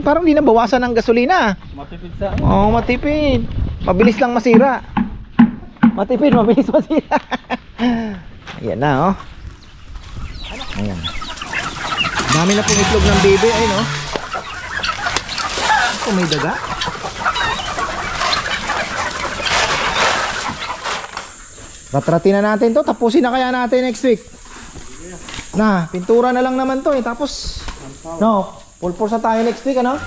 Parang di nabawasan ng gasolina. Matipid sa Oo, matipid. Mabilis lang masira. Matipid, mabilis masira. Ayan na, oh. Ayan. Dami na pong itlog ng bebe. Ayun, oh. Ito, may daga. Ratratin na natin to. Tapusin na kaya natin next week. Na, pintura na lang naman to eh. Tapos, no, full force na tayo next week, ano?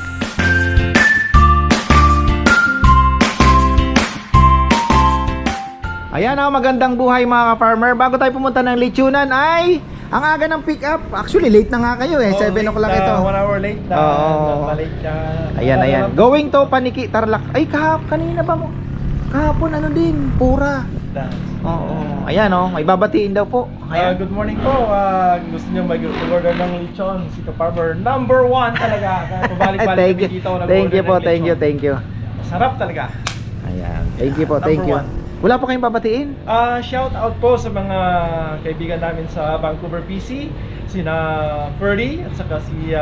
Ayan, oh, magandang buhay mga ka-farmer. Bago tayo pumunta ng lechonan ay ang aga ng pick up. Actually, late na nga kayo eh. 7 o'clock ito. 1 hour late na. Ayan, ayan. Going to Paniki, Tarlac. Ay, kanina ba mo? Kahapon ano din, pura. Oo. Ayan, oh, may babatiin daw po. Good morning po. Gusto niyo mag-order ng lechon, si ka-farmer number 1 talaga. Pabalik-balik kami dito. Thank you. Masarap talaga. Ayan. Thank you po, thank you. Wala pa kayong babatiin? Shout out po sa mga kaibigan namin sa Vancouver PC, sina Ferdy at saka si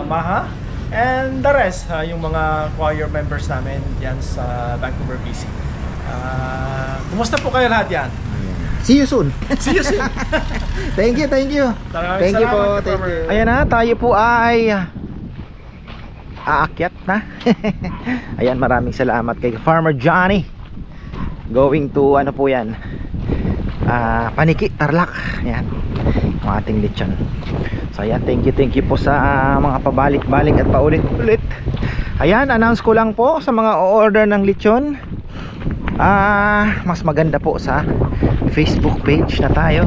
Maha, and the rest, yung mga choir members namin yan sa Vancouver PC. Kumusta po kayo lahat yan? See you soon. See you soon. Thank you. Thank you po. Thank you. Ayan na, tayo po ay aakyat na. Ayan, maraming salamat kay Farmer Johnny. Going to ano po yan, Paniki, Tarlac. Ayan, ang ating lechon. So ayan, thank you po sa mga pabalik-balik at paulit-ulit. Ayan, announce ko lang po sa mga order ng lechon, mas maganda po sa Facebook page na tayo.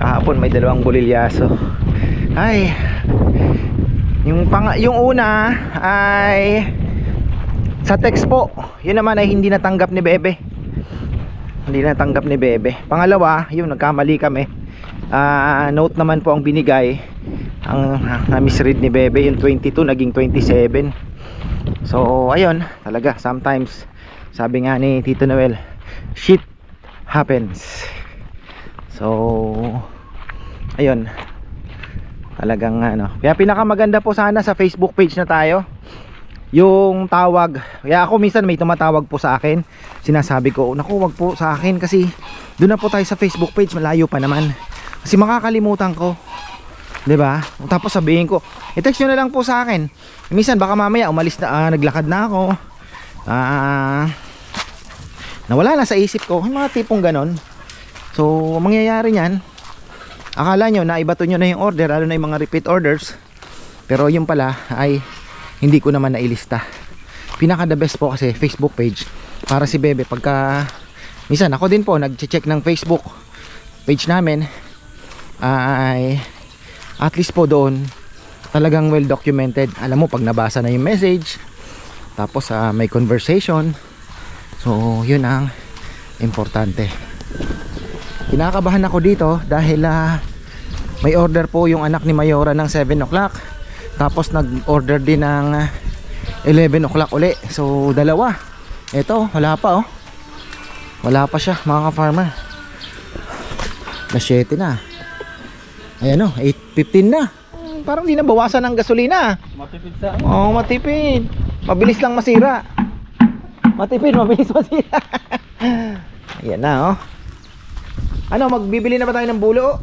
Kahapon may 2 bulilyaso. Ay, yung una ay sa text po. Yun naman ay hindi natanggap ni Bebe. Pangalawa, yun, nagkamali kami. Note naman po ang binigay. Ang na-misread ni Bebe, yung 22 naging 27. So ayun, talaga sometimes, sabi nga ni Tito Noel, shit happens. So ayun, talagang ano. Kaya pinakamaganda po sana sa Facebook page na tayo, yung tawag. Kaya ako minsan may tumatawag po sa akin, sinasabi ko, naku, wag po sa akin kasi doon na po tayo sa Facebook page, malayo pa naman. Kasi makakalimutan ko, 'di ba? Tapos sabihin ko, i-text nyo na lang po sa akin. Minsan baka mamaya umalis na, naglakad na ako, nawala na sa isip ko, yung mga tipong ganon. So mangyayari niyan, akala nyo na ibato nyo na yung order, lalo na yung mga repeat orders, pero yung pala ay hindi ko naman nailista. Pinaka the best po kasi Facebook page. Para si Bebe, pagka minsan ako din po nag-check ng Facebook page namin, ay at least po doon talagang well documented. Alam mo pag nabasa na yung message, tapos may conversation. So yun ang importante. Kinakabahan ako dito dahil may order po yung anak ni Mayora ng 7 o'clock. Tapos nag-order din ng 11 o'clock uli. So dalawa. Ito, wala pa, oh. Wala pa siya mga ka-farmer. Na 7 na. Ayan, oh, 8:15 na. Parang di nabawasan ng gasolina. Matipid sa Oo, matipid. Mabilis lang masira. Mabilis masira. Ayan na, oh. Ano, magbibili na ba tayo ng bulo?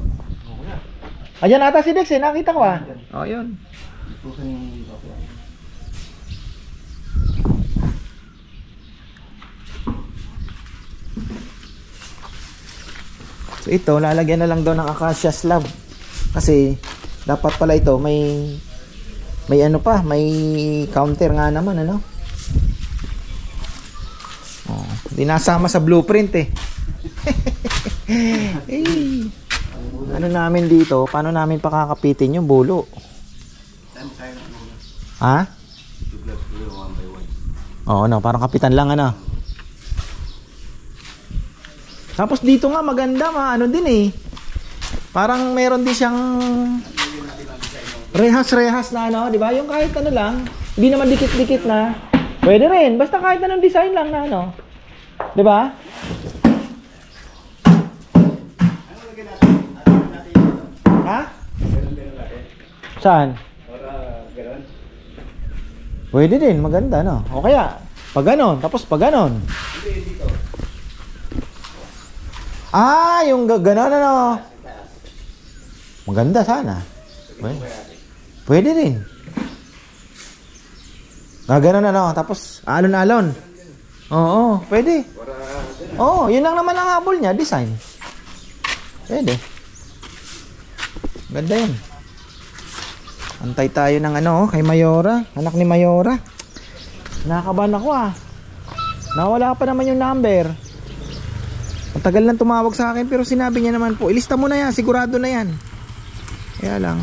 Ayan ata si Dex, nakita ko ah. Oh, yun. So ito, lalagyan na lang daw ng acacia slab. Kasi dapat pala ito may ano pa, may counter nga naman, ano? Oh, hindi nasama sa blueprint eh. Ano namin dito, paano namin pakakapitin yung bulo? Ha? Oo, no, parang kapitan lang, ano. Tapos dito nga maganda, ano din eh. Parang meron din siyang rehas na, ano, di ba? Yung kahit ano lang, hindi naman dikit-dikit na. Pwede rin, basta kahit anong design lang na, ano. Di ba? Ha? Saan? Pwede din, maganda no. O kaya, pag ganon, tapos pag ganon. Ah, yung ganon ano. Maganda sana. Pwede din. Ganon ano, tapos alon-alon. Oo, pwede. Oo, yun lang naman ang habol niya, design. Pwede. Ganda yun. Antay tayo ng ano, kay Mayora. Anak ni Mayora. Nakakabahan ako ah. Nawala pa naman yung number. Ang tagal lang tumawag sa akin, pero sinabi niya naman po, ilista mo na yan, sigurado na yan. Kaya lang.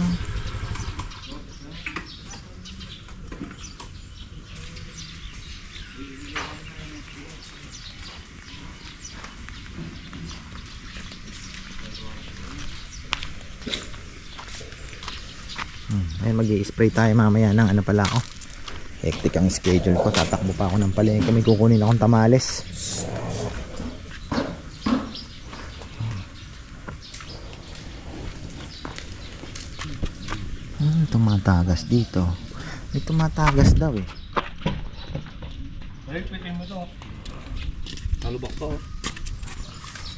Ayun, mag-i-spray tayo mamaya ng ano pala ako. Hectic ang schedule ko. Tatakbo pa ako ng palengke. May kukunin akong tamales. Tumatagas dito. May tumatagas daw eh. Balik, pitin mo to. Nalubak to.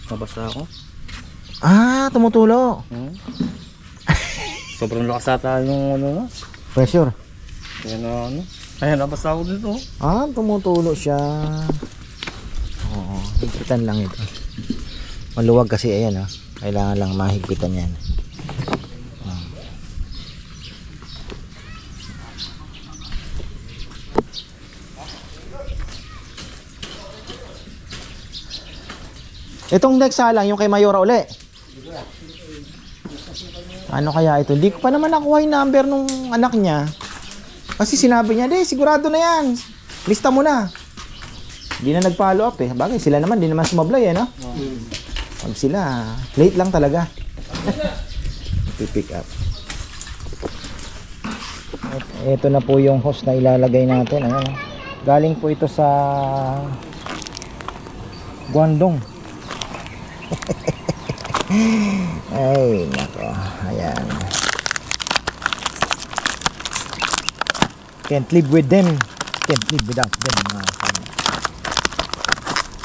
Nabasa ako. Ah, tumutulo. Sobrang lakas ata yung ano na. Pressure. Yan na ano. Ayan, nabasa ako dito. Ah, tumutulo siya. Oo, higpitan lang ito. Maluwag kasi ayan oh. Kailangan lang mahigpitan yan. Itong next lang yung kay Mayora uli. Ano kaya ito? Hindi ko pa naman nakuha yung number nung anak niya. Kasi sinabi niya, "Di, sigurado na yan. Lista mo na." Hindi na nag-follow up eh. Bagay, sila naman, di naman sumablay eh, no? Pag sila, late lang talaga. Pipick up. Ito na po yung hose na ilalagay natin. Ayan. Galing po ito sa Guangdong. Ay, nako. Ayan. Can't live with them. Can't live without them.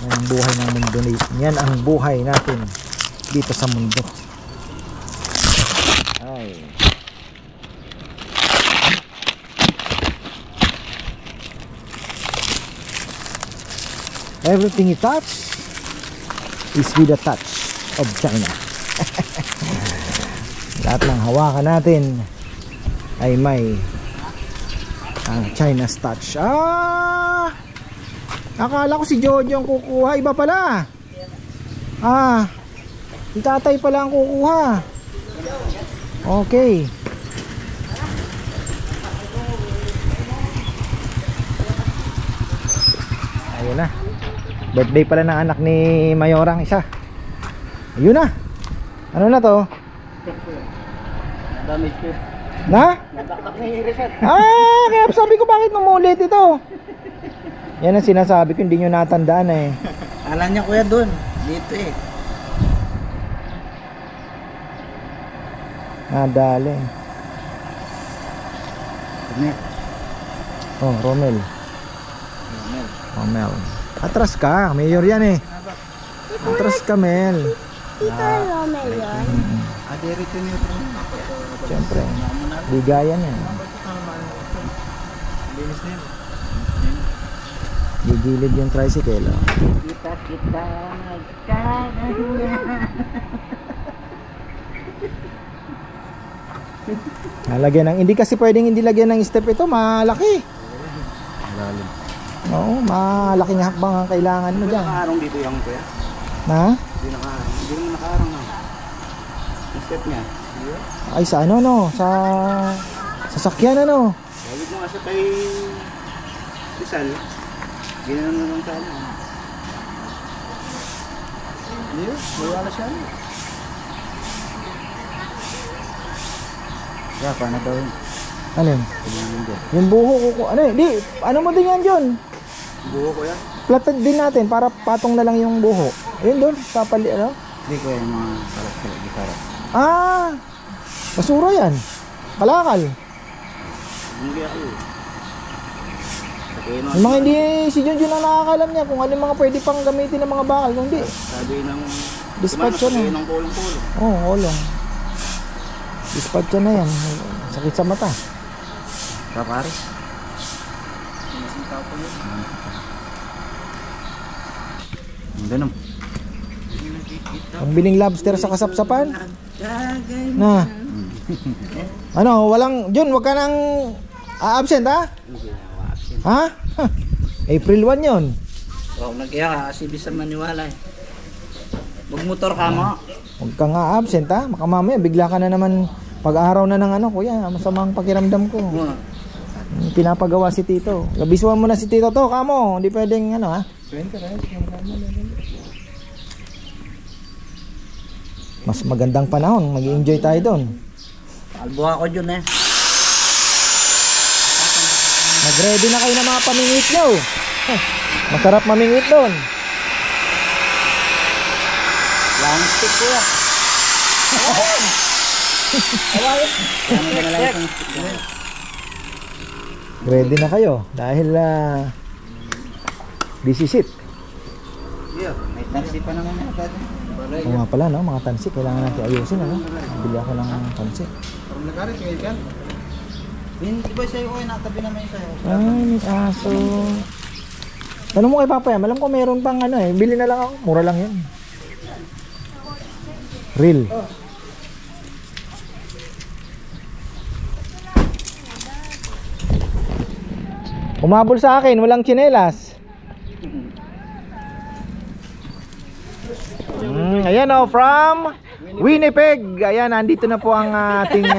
Yan ang buhay ng mundo. Yan ang buhay natin dito sa mundo. Ay. Everything you touch is with a touch of China. Lahat ng hawakan natin ay may China's touch. Ah! Akala ko si Jojo ang kukuha, iba pala. Ah, si tatay pala ang kukuha. Okay. Ayun na. Birthday pala ng anak ni Mayora ang isa. Ayun na. Ano na to? Damage ko. Na? Nadaktak na yung reset. Ah, kaya sabi ko bakit mamulit ito. Yan ang sinasabi ko, hindi nyo natandaan eh. Ala niya kuya doon. Dito eh. Nadali. Romel. Oh, Romel. Romel. Atras ka, mayor yan eh. Atras ka, Mel. Tito Romel yun. Aderito niyo ito. Siyempre, bigayan yan. Linis na yun. Gigilid yung tricycle. Oh. Kita nagkakanya. Nalagyan ng, hindi kasi pwedeng hindi lagyan ng step ito, malaki. Lalim. Oo, malaking hakbang ang kailangan mo dyan. Nakaarong dito yung kuya. Ha? Hindi nakaarong. Hindi naman nakaarong na. Yung step niya. Ay, sa ano no? Sa sasakyan ano? Lagi mo nga siya kay Rizal. Ginanon na lang sa ano. Hindi yun. Wala siya. Kaya paano daw yun? Alin? Tingnan din. Yung buho ko, ano eh, di, ano mo din yan John? Buho ko yan? Platad din natin para patong na lang yung buho. Ayun doon, papali, ano? Hindi ko yung mga kalat-kalat. Gisara. Ah, basura yan. Kalakal. Hindi ako. Yung mga hindi, si Junjun ang nakakalam niya kung ano yung mga pwede pang gamitin ng mga bakal. Kung hindi, Sabi ng... dispatch yan eh. ng kulong-kulong. Oo, kulong. Dispatch yan na yan. Sakit sa mata. Kapare. Sinasintaw ko yun. Ang ganun. Ang biling lobster sa kasapsapan. Na. Ano, walang, Jun, wag ka nang absent ha? Ha? April 1 yun. Oo, nag-iya kasi bisa maniwala eh. Magmotor ka mo. Huwag ka nga absent ha. Baka mamaya bigla ka na naman pag-araw na ng ano, kuya, masamang pakiramdam ko. Pinapagawa si Tito. Labisuan mo na si Tito to, kamo. Hindi pwedeng ano ha. Mas magandang panahon, mag-enjoy tayo doon. Albo ako dyan eh. Mag-ready na kayo ng mga pamingit nyo. Masarap mamingit doon. Long stick ko ya. Ready na kayo dahil bisisit. May tansi pa naman agad. Oo nga pala no, mga tansi kailangan natin ayusin ano. Bili ako ng tansi. Parang nagarit ngayon kan. Di ba sa'yo ko natabi naman sa'yo? Ay, may aso. Tanong mo kay Papa yan, alam ko meron pang ano eh. Bili na lang ako, mura lang yun. Real. Umabol sa akin, walang tsinelas. Ayan o, from Winnipeg. Ayan, nandito na po ang ating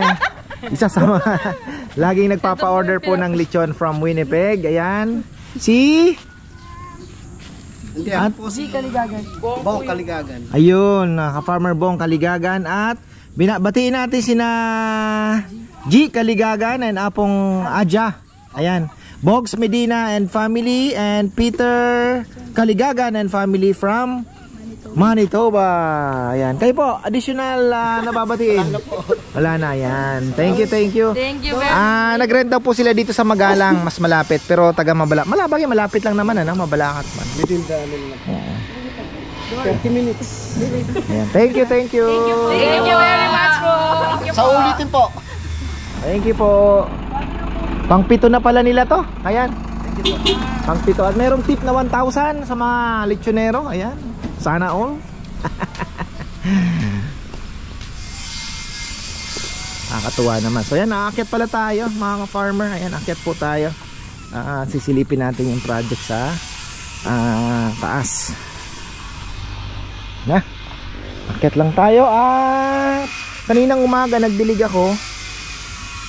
isa sa mga laging nagpapa-order po ng lechon from Winnipeg. Ayan, si Kaligagan. Bong Kaligagan. ayun, ka-farmer Bong Kaligagan. At binabatiin natin sina G Kaligagan and Apong Aja. Ayan, Bogs Medina and family, and Peter Kaligagan and family from Manitoba. Ayan. Kayo po, additional nababatiin. Wala na, yan. Thank you, thank you. Thank you very much. Nag-rent daw po sila dito sa Magalang, mas malapit, pero taga Malabang, malapit lang naman, ano, Mabalacat man. Ayan. 30 minutes. Ayan. Thank you, thank you. Thank you very much po. Thank you Sa po. ulitin po. Thank you po. Pang-pito na pala nila to. Ayan. Pang-pito. At merong tip na 1,000 sa mga lechonero. Ayan. Sana all. Nakakatuwa naman. So ayan, aakyat pala tayo mga farmer. Ayan, aakyat po tayo. Sisilipin natin yung project sa taas. Na. Aakyat lang tayo. Kaninang umaga nagdilig ako.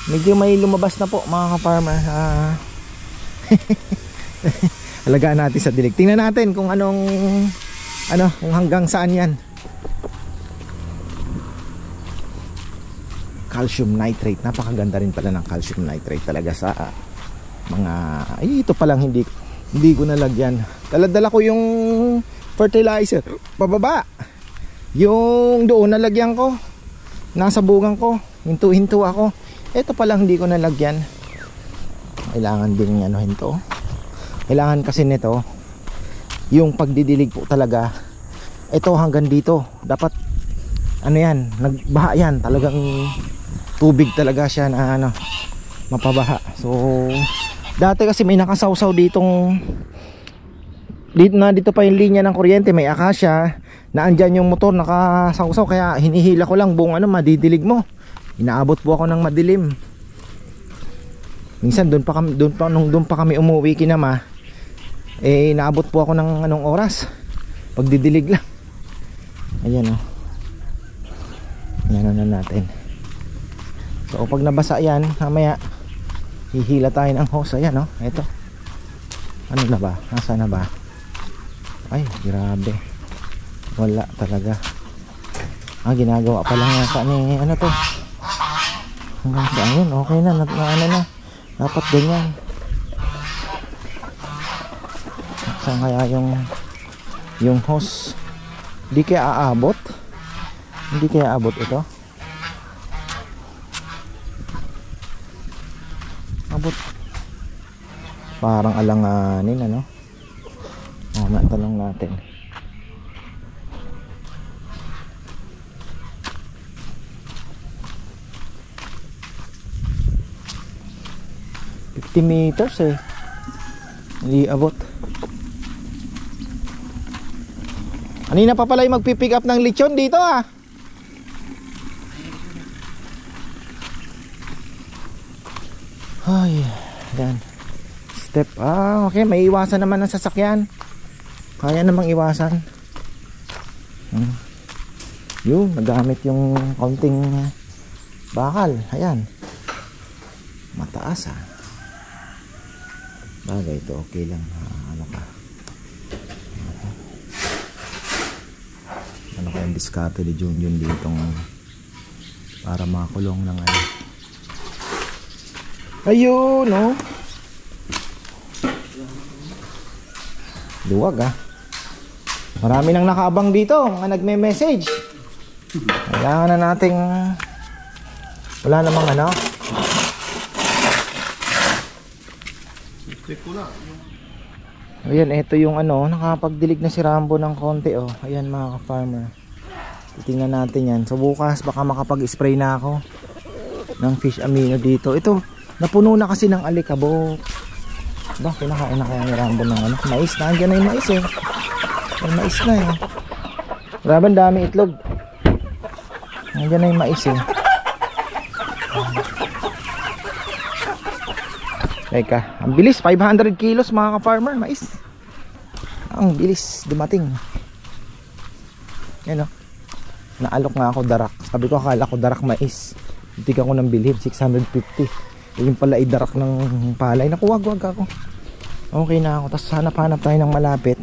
Medyo may lumabas na po mga farmer. Alagaan natin sa dilig. Tingnan natin kung kung hanggang saan yan. Calcium nitrate, napakaganda rin pala ng calcium nitrate talaga sa mga ito pa lang hindi ko nalagyan. Dala ko yung fertilizer pababa, yung doon nalagyan ko, nasa bugang ko, hinto ako. Ito pa lang hindi ko nalagyan. Kailangan din hinto. Kailangan kasi nito yung pagdidilig po talaga. Ito hanggang dito dapat nagbaha yan, talagang tubig talaga siya na mapabaha. So dati kasi may nakasawsaw dito pa yung linya ng kuryente, may akasya na andyan yung motor nakasawsaw, kaya hinihila ko lang buong madidilig mo. Inaabot po ako ng madilim. Minsan doon pa kami umuwi kinama. Naabot po ako ng anong oras pagdidilig lang. Ayan Ayan na natin. So pag nabasa yan, mamaya hihila tayo ng hose. Ayan ito. Ano na ba? Nasaan na ba? Ay, grabe. Wala talaga. Ginagawa pa lang yata ni to. Hanggang saan yun? Okay na, na. Dapat ganyan. Saan kaya yung hose? Hindi kaya aabot? Hindi kaya abot ito? Parang alanganin, ano? O, matanong natin. $50 eh. Hindi abot. Kanina pa pala yung magpipick up ng lechon dito ah. Ay, yan. Step, okay, may iwasan naman ng sasakyan. Kaya namang iwasan. Yun, nagamit yung kaunting bakal. Ayan. Mataas ah. Bagay ito, okay lang. Ano ka? Ano kayang diskarte ni Junjun ditong para makulong ng ano. Ayun, no? Luwag ah. Marami nang nakaabang dito, mga nagme-message. Kailangan na nating wala namang ano. Ayan, ito yung ano, nakapagdilig na si Rambo ng konti oh. Ayan mga ka-farmer. Titingnan natin yan. So bukas baka makapag-spray na ako ng fish amino dito. Ito, napuno na kasi ng alikabok. Ba, kinakain na kaya ni Rambo ng ano, mais. Nandiyan na yung mais eh. May mais na eh. Grabe, ang dami itlog. Nandiyan na yung mais eh. Teka, ang bilis, 500 kilos mga ka-farmer, mais. Ang bilis dumating. Yan o. Naalok nga ako darak. Sabi ko akala ko darak mais. Bitigan ko ng bilhin, 650. Yung pala idarak ng palay. Naku, wag ako. Okay na ako. Tapos hanap-hanap tayo ng malapit.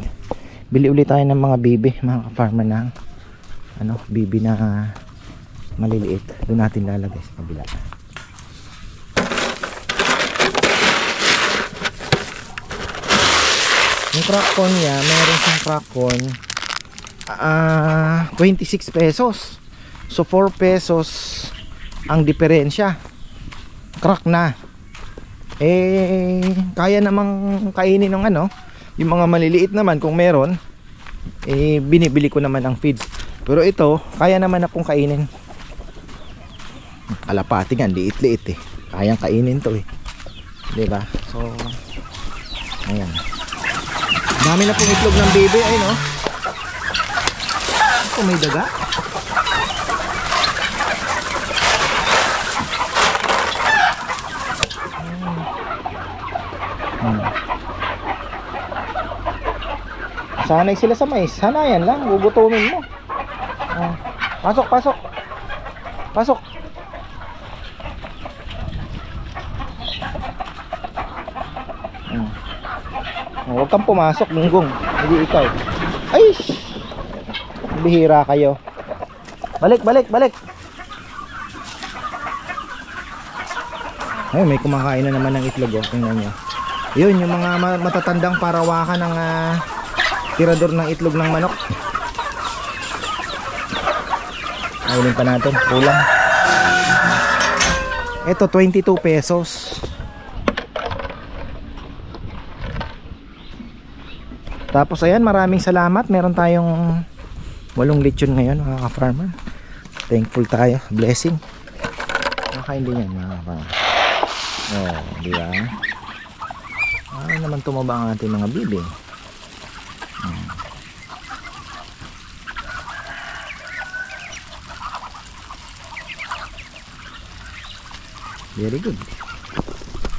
Bili ulit tayo ng mga bibi, mga ka-farmer na ano, bibi na maliliit. Doon natin lalagay sa kabila. Yung crack corn niya, meron siyang crack corn 26 pesos. So 4 pesos ang diferensya. Crack na. Eh kaya namang kainin ng ano, yung mga maliliit naman kung meron, eh binibili ko naman ang feed. Pero ito, kaya naman na pong kainin. Kalapati nga, liit-liit eh. Kayang kainin to eh. 'Di ba? So ayan. Dami na pong itlog ng baby, ay no. Ito may daga. Sanay sila sa mais. Sanayan lang, gugutumin mo. Pasok, pasok. Pasok. Huwag kang pumasok, Gunggong. Hindi ikaw. Ay! Bihira kayo. Balik, balik, balik. Ay, may kumakain na naman ng itlog. Oh. Tingnan nyo. Yun, yung mga matatandang parawakan ng tirador ng itlog ng manok. Ayun pa natin. Kulang. Ito, 22 pesos. Tapos ayan, maraming salamat. Meron tayong 8 lechon ngayon mga ka-farmer. Thankful tayo. Blessing. Nakain din yan mga ka-farmer. Oh, di ba? Naman tumaba ang ating mga bibi. Very good.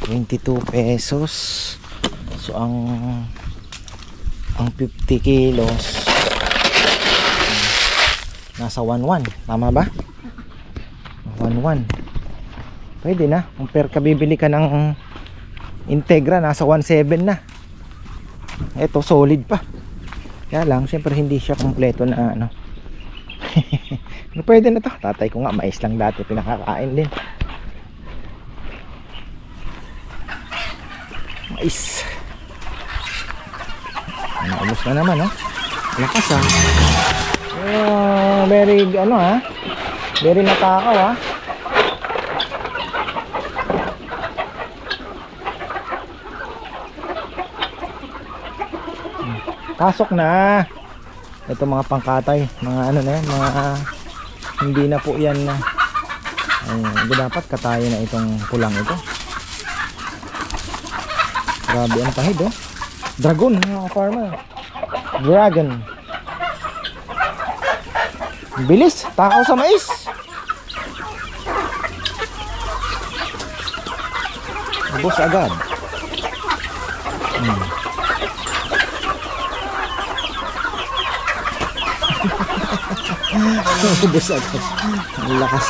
22 pesos. So ang 50 kilos nasa 1.1, tama ba? 1.1. Pwede na. Kung bibili ka ng Integra, nasa 1.7 na. Ito solid pa. Kaya lang syempre hindi siya kompleto na ano. Pwede na to. Tatay ko nga mais lang dati pinakakain din. Mais. Naubos na naman, no? Lakas, ha? Very, ano, ha? Very natakaw, ha? Pasok na. Ito mga pangkatay, mga ano na yan, mga hindi na po yan na. Hindi dapat katayin na itong pulang ito. Grabe ang pahid oh. Dragon mga farmer. Dragon. Bilis, takaw sa mais. Ubos agad. Ubos agad. Ang lakas.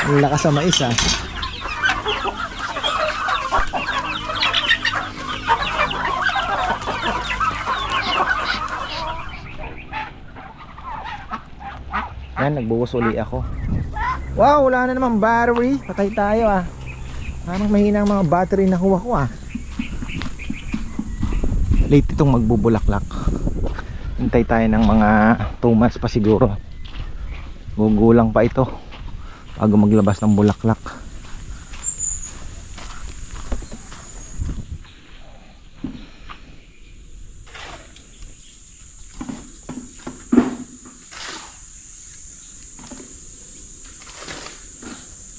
Ang lakas sa mais ah. Yan, nagbuhos uli ako. Wow, wala na naman battery. Patay tayo ah. Parang mahina ang mga battery na kuha ko ah. Late itong magbubulaklak. Hintay tayo ng mga 2 months pa siguro. Gugulang pa ito bago maglabas ng bulaklak.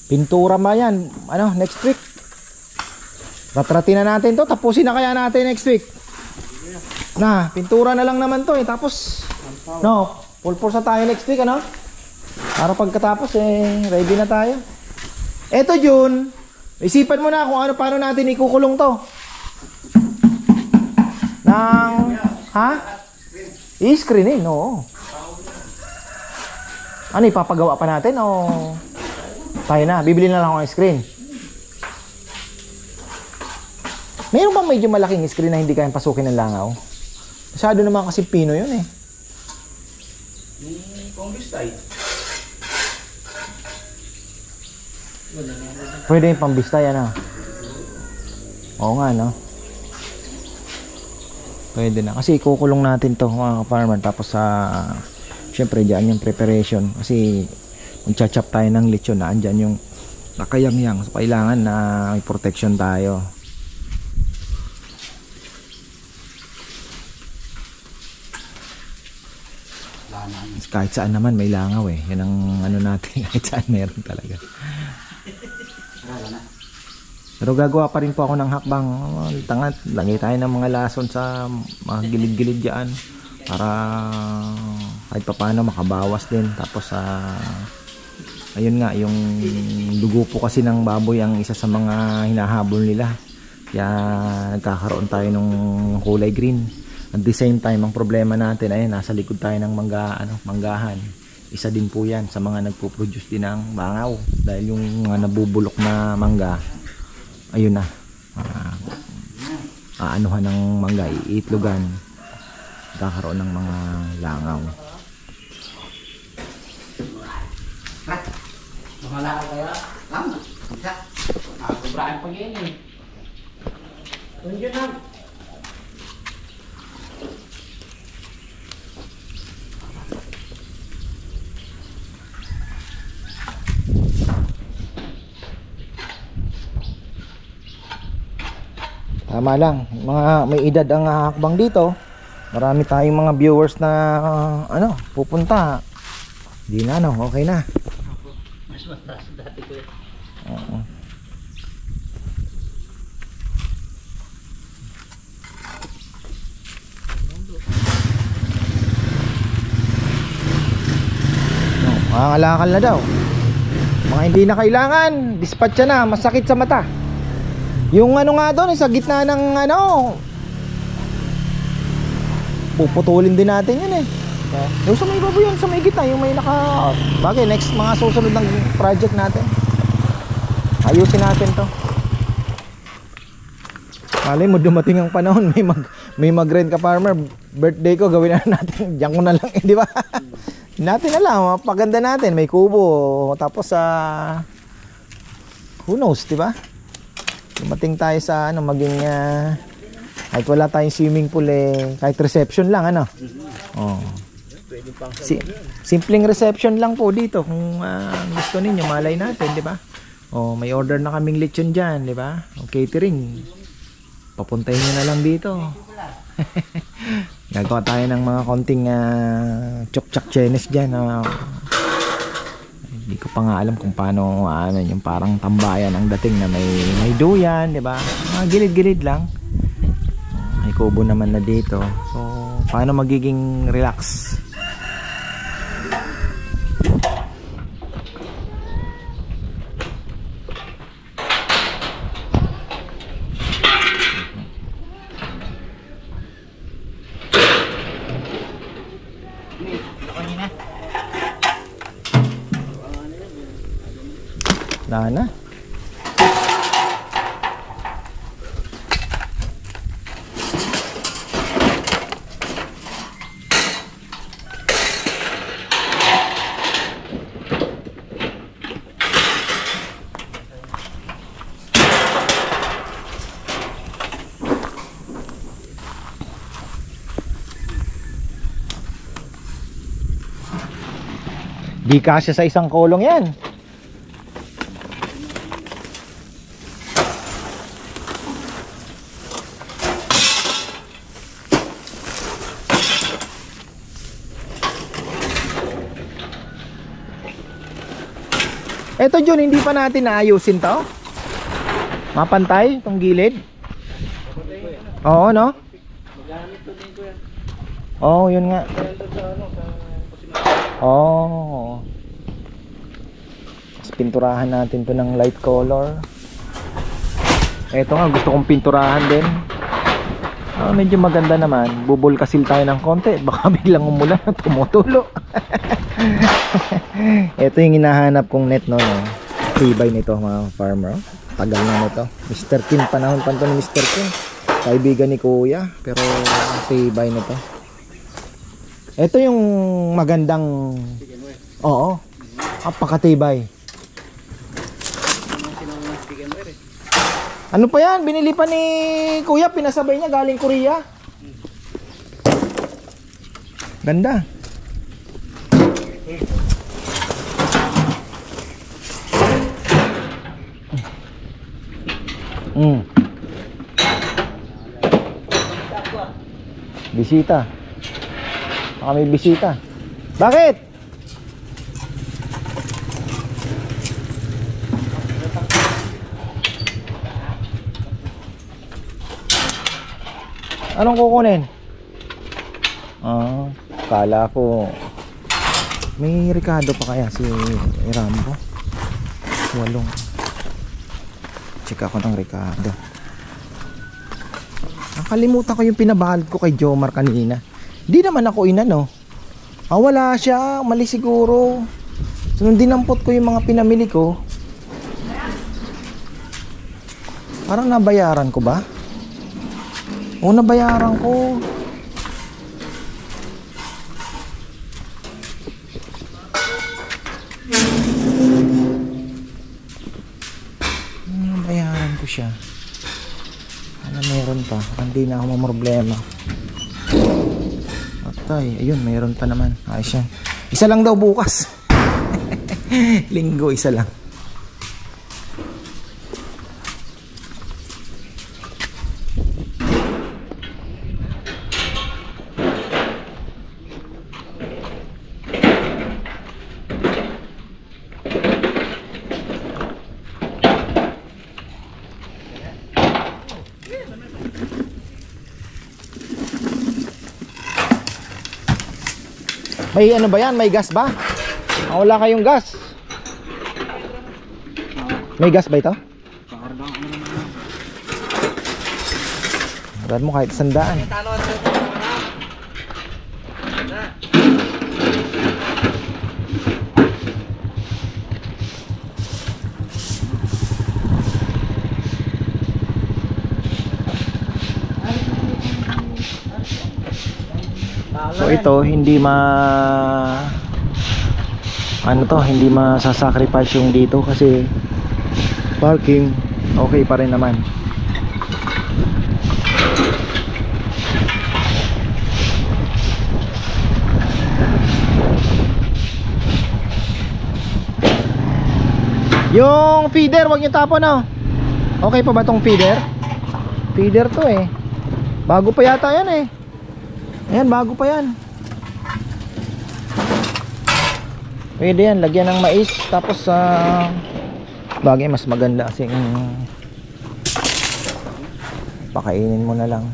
Pintura ba yan? Ano, next week? Ratratin na natin to. Tapusin na kaya natin next week. Na, pintura na lang naman to eh. Tapos, no, full force na tayo next week, ano? Para pagkatapos eh, ready na tayo. Eto June, isipan mo na kung ano, paano natin ikukulong to. Nang, ha? I-screen eh, no. Ano, ipapagawa pa natin o tayo na, bibili na lang ako ng screen. Mayroon bang medyo malaking screen na hindi kayang pasukin ng langaw? Masyado naman kasi pino yun eh. Pambistay. Pwede yung pambistay ano? Oo nga no. Pwede na. Kasi ikukulong natin to mga farmer. Tapos sa syempre dyan yung preparation. Kasi magcha-chop tayo ng lechon na andyan yung nakayang-yang. So kailangan na may protection tayo. Kahit saan naman may langaw eh. Yan ang ano natin. Kahit saan meron talaga. Pero gagawa pa rin po ako ng hakbang. Tangat, lagay tayo ng mga lason sa mga gilid-gilid dyan. Para kahit pa paano makabawas din. Tapos ayun nga, yung dugo po kasi ng baboy ang isa sa mga hinahabol nila. Kaya nagkakaroon tayo ng kulay green. At the same time, ang problema natin ay nasa likod tayo ng manggahan. Isa din po yan sa mga nagpo-produce din ng bangaw. Dahil yung mga nabubulok na mangga, ayun na, aanuhan ng mangga, iitlogan, kakaroon ng mga langaw. Mga langaw kaya? Lama. Isa. Sobraan pag yan eh. Tundiyan na. Tama lang, mga may edad ang hakbang dito. Marami tayong mga viewers na pupunta. Di na okay na. Mas mataas dati ko. Oo. Mangangalakal na daw. Mga hindi na kailangan, dispatch na, masakit sa mata. Yung nga doon, sa gitna ng puputulin din natin yun eh. Yung sa may baboy yun, sa may gitna, yung may bagay, next mga susunod ng project natin. Ayusin natin to. Malay mo dumating ang panahon, may mag-rent ka farmer, birthday ko, gawin na natin, diyan ko na lang di ba? Natin na lang, mapaganda natin, may kubo, tapos who knows, di ba? Dumating tayo sa maging kahit wala tayong swimming pool kahit reception lang Oh. Simpleng reception lang po dito kung gusto niyo, malay natin, di ba? Oh, may order na kaming lechon diyan, di ba? O catering. papuntahin nyo na lang dito. Gagawa tayo ng mga konting chok-chak chenes dyan. Hindi ko pa nga alam kung paano yung parang tambayan ang dating na may duyan, di ba? Mga gilid-gilid lang. May kubo naman na dito. So, paano magiging relax? Na. Di kasya sa isang kolong yan. Eto Jun, hindi pa natin naayusin to. Mapantay itong gilid. Oo, no? Oo, yun nga. Oo. Tapos pinturahan natin to ng light color. Eto nga, gusto kong pinturahan din. Medyo maganda naman. Bubulkasil tayo ng konti. Baka biglang umulan at tumutulo. Ito yung hinahanap kong net, no? Tibay nito mga farmer. Tagal na nito. Mr. Kim, panahon pa ito ni Mr. Kim. Kaibigan ni Kuya. Pero tibay nito. Ito yung magandang... Oo. Apakatibay. Ano pa yan? Binili pa ni Kuya. Pinasabay niya galing Korea. Ganda. Bisita. Baka may bisita. Bakit? Anong kukunin? Kala ko may Ricardo pa kaya si Rambo. Walong. Check ako ng Ricardo. Nakalimutan ko yung pinabalot ko kay Jomar kanina. Di naman ako inano. Wala siya, mali siguro. So nung dinampot ko yung mga pinamili ko, parang nabayaran ko ba? O nabayaran ko. Nabayaran ko siya. Ano meron pa? Hindi na ako mamroblema. Atay, ayun, meron pa naman. Ayos yan. Isa lang daw bukas. Linggo, isa lang. May ano ba yan? May gas ba? Wala kayong gas. May gas ba ito? Brad mo kahit 100. So ito hindi hindi masasacrifice yung dito kasi parking okay pa rin naman. Yung feeder wag niyo tapon. Okay pa ba tong feeder? feeder to eh. Bago pa yata yan eh. Ayan, bago pa yan. Pwede yan, lagyan ng mais. Tapos bagay mas maganda kasi pakainin mo na lang.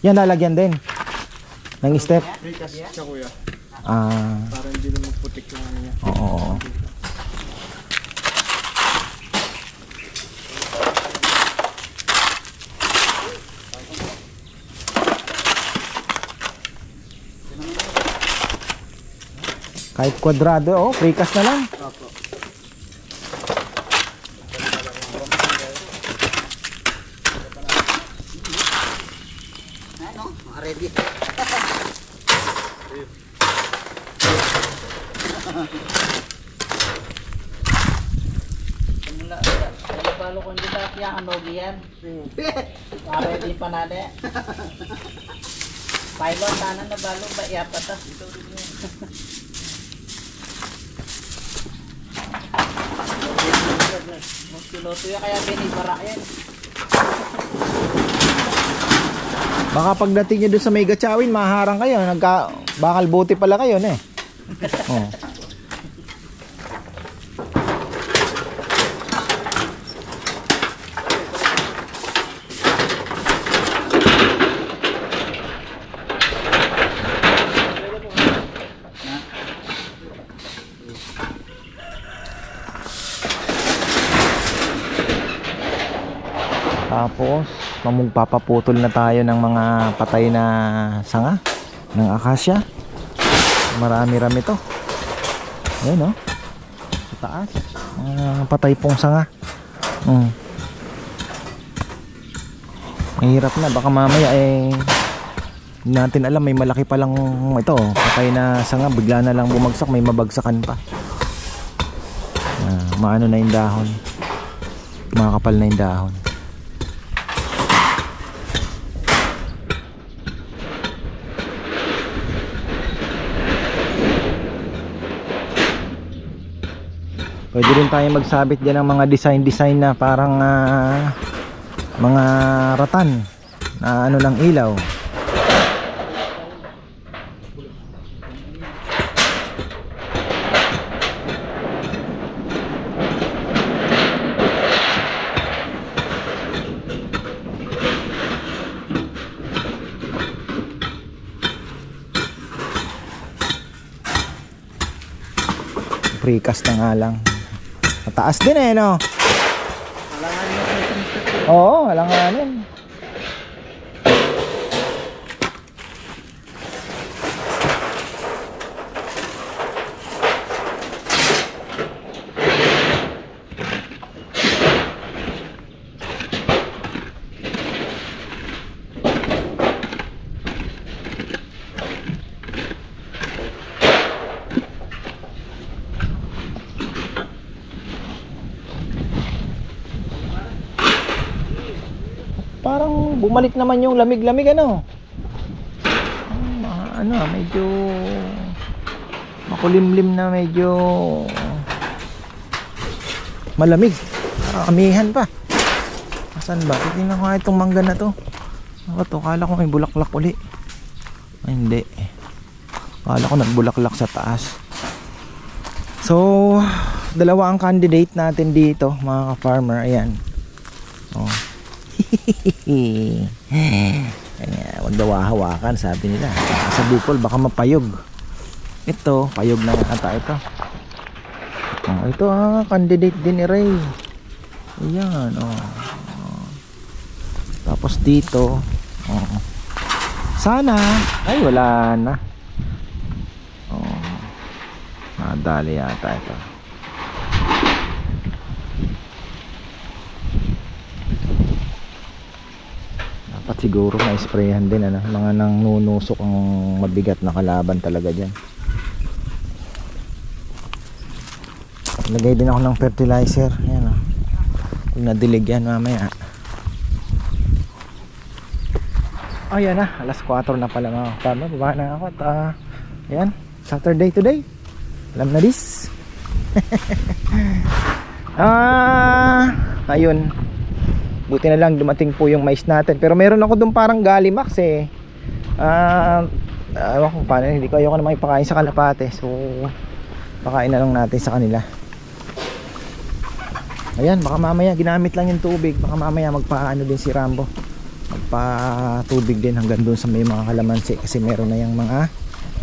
Yan lalagyan din ng step. Recast siya kuya. Ah, Para hindi na magputik yung ano niya. oo. Kahit kwadrado, oh, precast na lang. Opo. Ano? Ready. Balo ko hindi ba kaya ano yan? Ready pa na de. Pilot sana na balo ba iapa ta? Piloto ya kaya binibara yan. Baka pagdating nyo doon sa may Gatchawin, maharang kayo. Bakal buti pala kayo, eh. Oh. Tapos magpapaputol na tayo ng mga patay na sanga ng akasya. Marami-rami to. Ayun, oh. Sa taas. Patay pong sanga. Mahirap na. Baka mamaya hindi natin alam. May malaki pa lang ito. Patay na sanga. Bigla na lang bumagsak. May mabagsakan pa. Maano na yung dahon. Makakapal na yung dahon. Pwede rin tayo magsabit dyan ng mga design na parang mga ratan na ano ng ilaw. Precast na nga lang. Mataas din eh, no? Oo, alanganin. Parang bumalik naman yung lamig-lamig, ano? Medyo makulimlim na, medyo malamig. Amihan pa. Asan ba? Titingnan ko nga itong mangga na to. Ako to, kala ko may bulaklak uli. Ay, hindi. Kala ko nagbulaklak sa taas. So, dalawa ang candidate natin dito, mga ka-farmer. Ayan. Oh. Kanya, wag daw hawakan, sabi nila. Sa bukol baka mapayog. Ito, payog na ata ito. Ito candidate din ni Ray. Ayan, Tapos dito, sana, ay wala na. Nadali yata ito. Dapat siguro na sprayan din ano, mga nang-nunusok ang mabigat na kalaban talaga diyan. Lagay din ako ng fertilizer. Ayan oh. Kung nadilig yan mamaya. Ayan na, alas 4 na pala mga farmer. Baba na ako at ayan, Saturday today. Alam na this. Ayun. Buti na lang dumating po yung mais natin. Pero meron ako dun parang Galimax eh. Ewan ko paano, hindi ko ayoko na makipakain sa kalapate. So pakain na lang natin sa kanila. Ayan, baka mamaya ginamit lang yung tubig. Baka mamaya magpaano din si Rambo, magpa-tubig din hanggang doon sa may mga kalamansi. Kasi meron na yung mga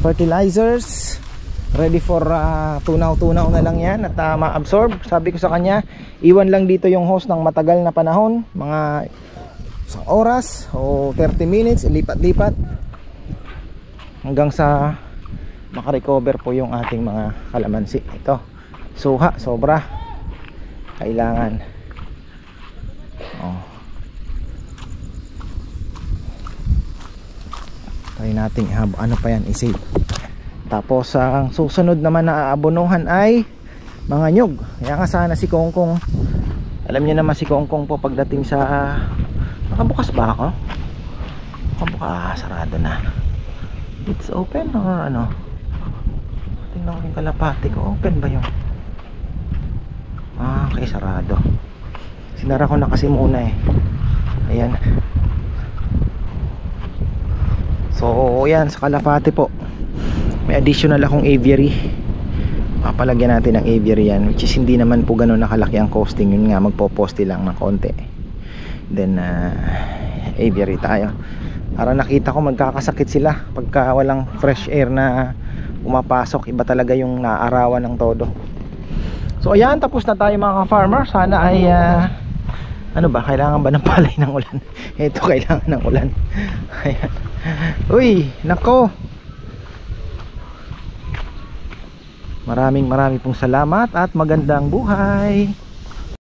fertilizers ready for tunaw-tunaw na lang yan at ma-absorb. Sabi ko sa kanya, iwan lang dito yung hose ng matagal na panahon, mga isang oras o 30 minutes, lipat-lipat hanggang sa makarecover po yung ating mga kalamansi. Ito, suha, sobra, kailangan. Try natin ano pa yan, i-save. Tapos ang susunod naman na aabonuhan ay mga nyug. Kaya nga sana si Kongkong, alam niyo naman si Kongkong po pagdating sa nakabukas ba ako? Nakabukas, sarado na. It's open or ano? Tingnan ko yung kalapati ko, open ba yung okay, sarado. Sinara ko na kasi muna eh. Ayan. So yan, sa kalapati po may additional akong aviary. Papalagyan natin ng aviary yan, which is hindi naman po gano'n nakalaki ang costing. Yun nga, magpoposte lang ng konti. Then aviary tayo para nakita ko magkakasakit sila pagka walang fresh air na pumapasok. Iba talaga yung naaarawan ng todo. So ayan, tapos na tayo mga ka-farmer. Sana ay ano ba, kailangan ba ng palay ng ulan? Ito, kailangan ng ulan. Ayan. Uy, nako, maraming pong salamat at magandang buhay.